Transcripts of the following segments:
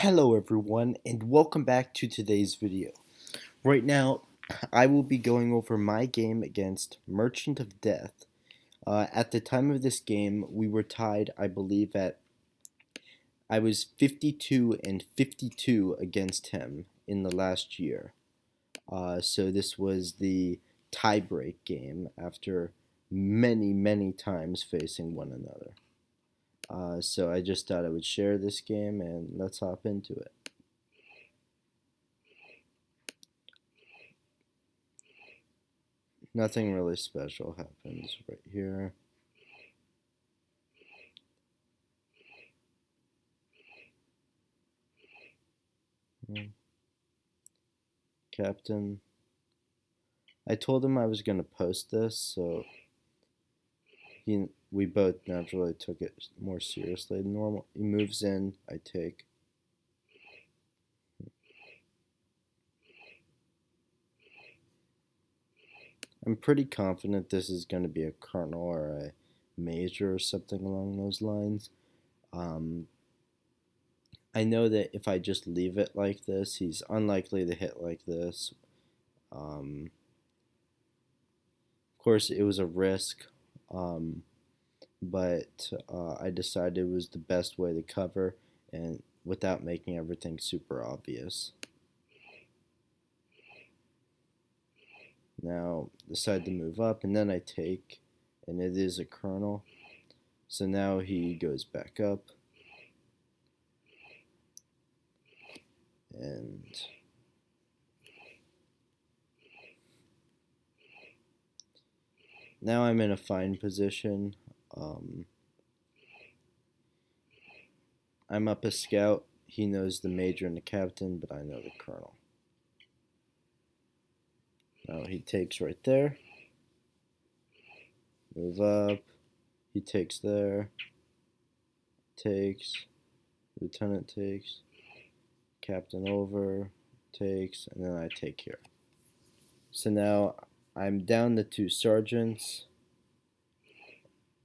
Hello everyone and welcome back to today's video. Right now I will be going over my game against Merchant of Death. At the time of this game we were tied, I believe, at I was 52 and 52 against him in the last year. So this was the tiebreak game after many times facing one another. So I just thought I would share this game and let's hop into it. Nothing really special happens right here. Captain. I told him I was going to post this, so we both naturally took it more seriously than normal. He moves in, I take. I'm pretty confident this is going to be a colonel or a major or something along those lines. I know that if I just leave it like this, he's unlikely to hit like this. Of course, it was a risk, but I decided it was the best way to cover and without making everything super obvious. Now decide to move up, and then I take, and it is a colonel. So now he goes back up, and now I'm in a fine position. I'm up a scout. He knows the major and the captain, but I know the colonel. Now he takes right there. Move up. He takes there. Takes. Lieutenant takes. Captain over. Takes. And then I take here. So now I'm down to 2 sergeants.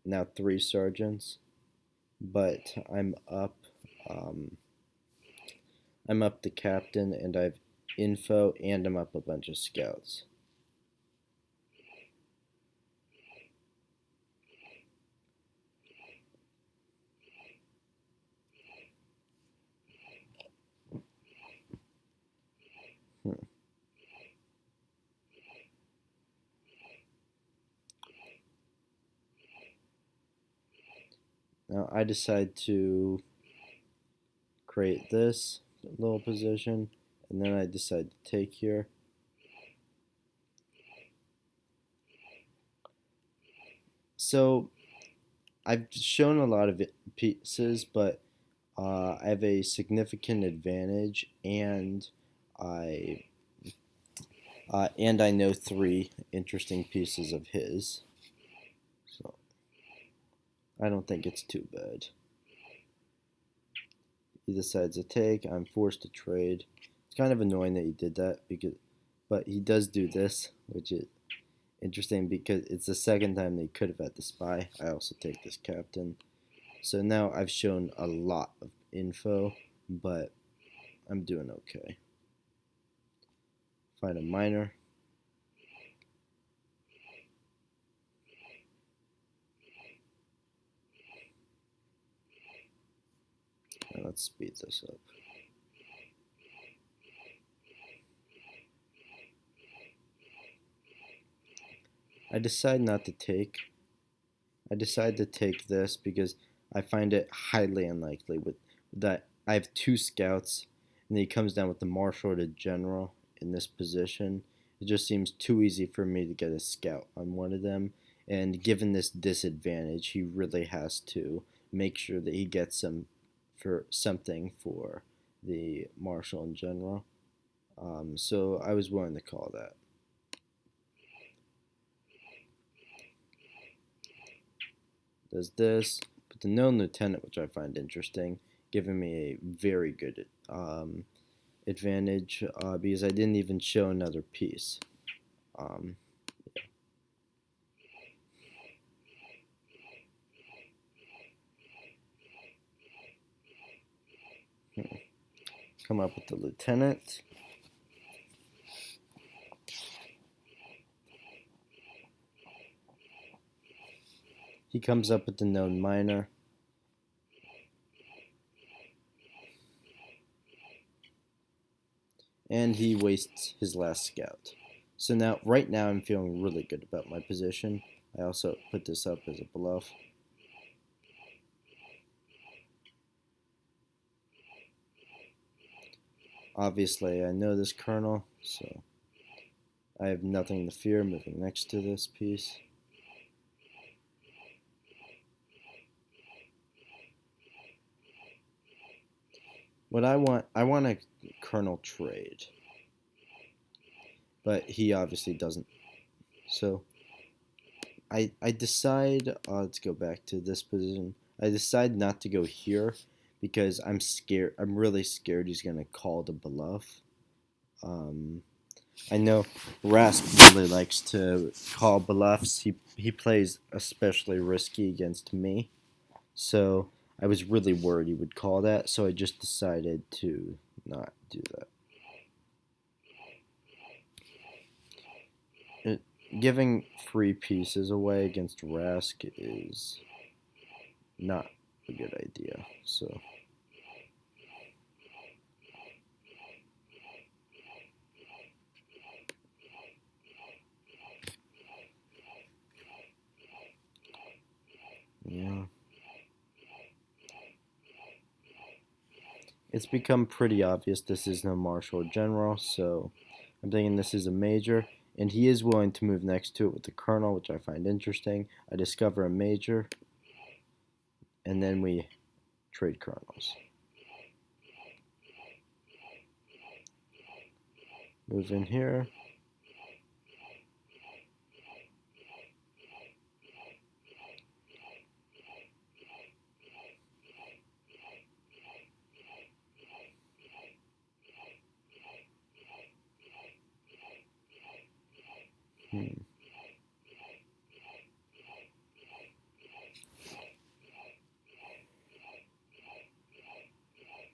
Now 3 sergeants. But um, I'm up the captain, and I've info, and I'm up a bunch of scouts. Now I decide to create this little position, and then I decide to take here. So I've shown a lot of pieces, but I have a significant advantage, and I I know 3 interesting pieces of his, so I don't think it's too bad. He decides to take. I'm forced to trade. It's kind of annoying that he did that, but he does do this, which is interesting because it's the second time they could have had the spy. I also take this captain. So now I've shown a lot of info, but I'm doing okay. Find a minor. And let's speed this up. I decide not to take. I decide to take this because I find it highly unlikely with that I have 2 scouts, and then he comes down with the marshal to general in this position. It just seems too easy for me to get a scout on one of them, and given this disadvantage, he really has to make sure that he gets some for something for the marshal in general. So I was willing to call that. Does this, but the known lieutenant, which I find interesting, giving me a very good advantage because I didn't even show another piece. Um, come up with the lieutenant. He comes up with the known minor. And he wastes his last scout. So now, right now, I'm feeling really good about my position. I also put this up as a bluff. Obviously, I know this colonel, so I have nothing to fear moving next to this piece. What I want a colonel trade, but he obviously doesn't. So I decide, let's go back to this position. I decide not to go here because I'm scared. I'm really scared he's going to call the bluff. I know Rask really likes to call bluffs. He plays especially risky against me. So I was really worried he would call that, so I just decided to not do that. Giving free pieces away against Rask is not a good idea. So yeah. It's become pretty obvious this is no marshal or general, so I'm thinking this is a major, and he is willing to move next to it with the colonel, which I find interesting. I discover a major, and then we trade colonels. Move in here.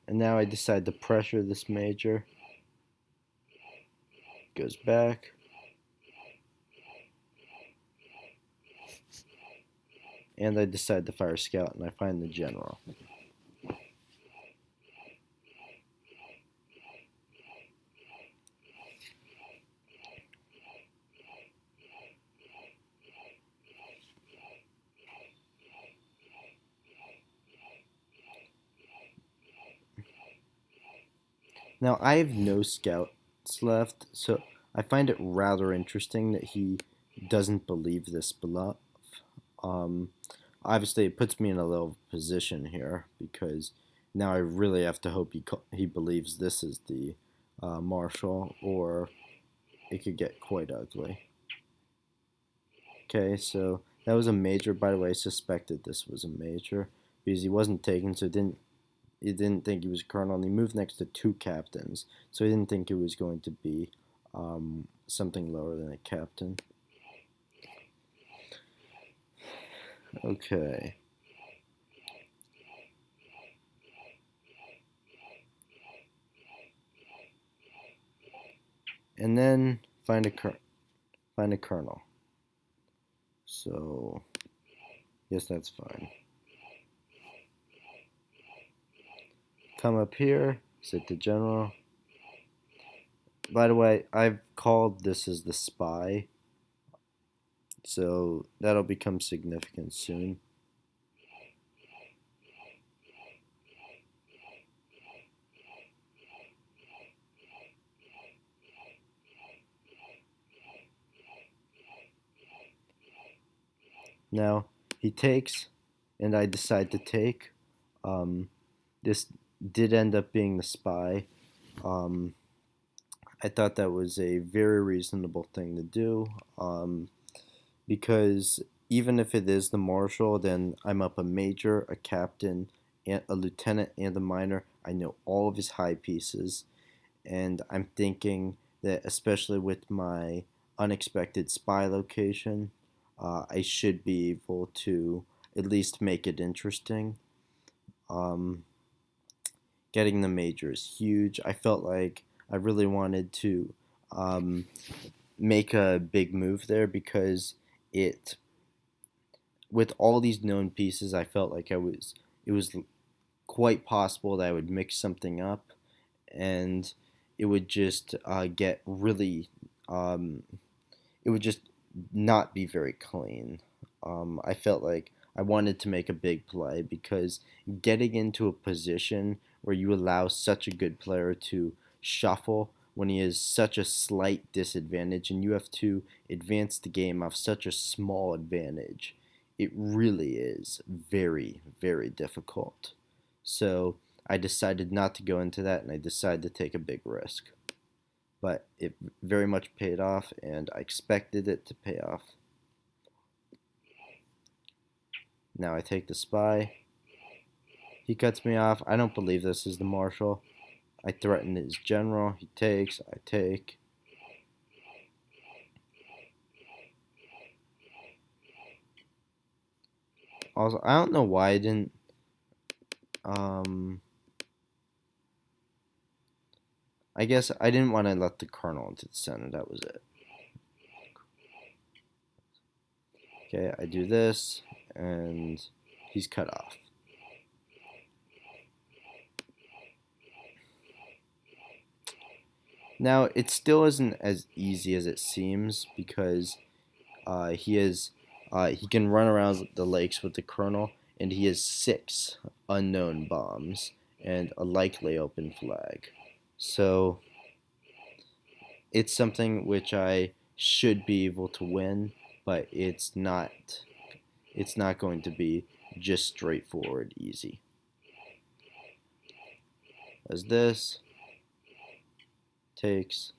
And now I decide to pressure this major. Goes back. And I decide to fire scout, and I find the general. Now I have no scouts left, so I find it rather interesting that he doesn't believe this bluff. Um, Obviously, it puts me in a little position here because now I really have to hope he believes this is the marshal, or it could get quite ugly. Okay, so that was a major. By the way, I suspected this was a major because he wasn't taken, so he didn't think he was colonel, and he moved next to two captains, so he didn't think it was going to be something lower than a captain. Okay. And then find a colonel. So yes, that's fine. Come up here, sit the general. By the way, I've called this as the spy, so that'll become significant soon. Now he takes, and I decide to take. This did end up being the spy. I thought that was a very reasonable thing to do, because even if it is the marshal, then I'm up a major, a captain, and a lieutenant, and a minor. I know all of his high pieces, and I'm thinking that especially with my unexpected spy location, I should be able to at least make it interesting. getting the major is huge. I felt like I really wanted to um, make a big move there because it, with all these known pieces, I felt like it was quite possible that I would mix something up, and it would just get really, um, it would just not be very clean. I felt like I wanted to make a big play because getting into a position where you allow such a good player to shuffle when he has such a slight disadvantage and you have to advance the game off such a small advantage, it really is very, very difficult. So I decided not to go into that and I decided to take a big risk. But it very much paid off and I expected it to pay off. Now I take the spy. He cuts me off. I don't believe this is the marshal. I threaten his general. He takes. I take. Also, I don't know why I didn't. I guess I didn't want to let the colonel into the center. That was it. Okay, I do this, and he's cut off. Now, it still isn't as easy as it seems because he can run around the lakes with the colonel, and he has 6 unknown bombs and a likely open flag. So it's something which I should be able to win, but it's not. It's not going to be just straightforward easy. As this takes,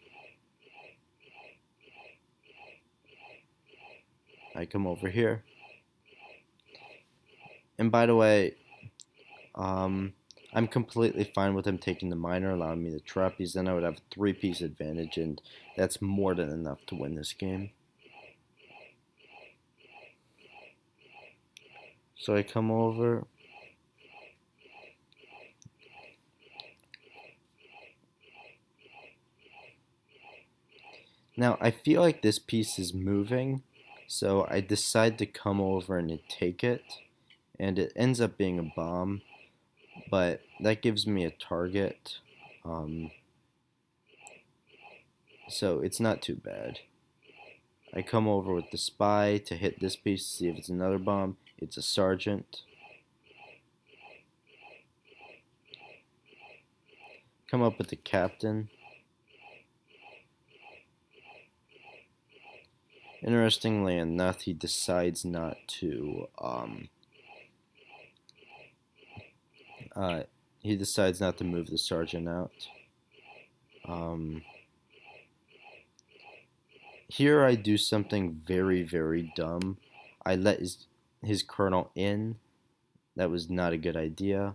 I come over here. And by the way, I'm completely fine with him taking the minor, allowing me the trapeze. Then I would have a 3-piece advantage, and that's more than enough to win this game. So I come over. Now I feel like this piece is moving, so I decide to come over and take it, and it ends up being a bomb, but that gives me a target, so it's not too bad. I come over with the spy to hit this piece to see if it's another bomb. It's a sergeant. Come up with the captain. Interestingly enough, he decides not to move the sergeant out. Here I do something very, very dumb. I let his colonel in. That was not a good idea,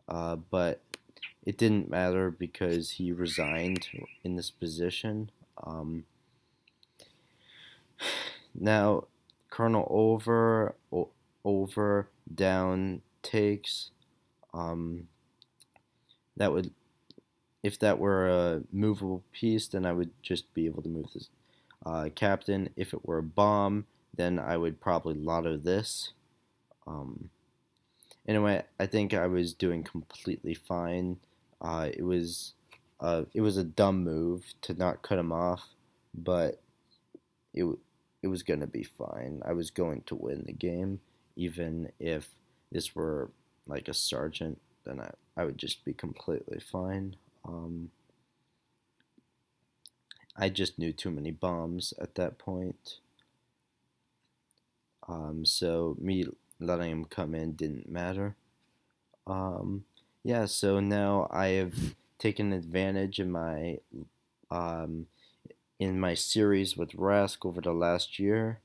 but it didn't matter because he resigned in this position. Now, Colonel over, down, takes. That would, if that were a movable piece, then I would just be able to move this captain. If it were a bomb, then I would probably lotto this. Anyway, I think I was doing completely fine. It was a dumb move to not cut him off, but it it was gonna be fine. I was going to win the game, even if this were like a sergeant. Then I would just be completely fine. I just knew too many bombs at that point. So me letting him come in didn't matter. Yeah, so now I have taken advantage um, in my series with Rask over the last year.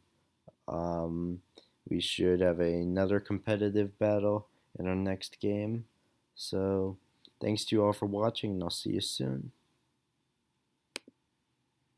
We should have another competitive battle in our next game. So, thanks to you all for watching, and I'll see you soon.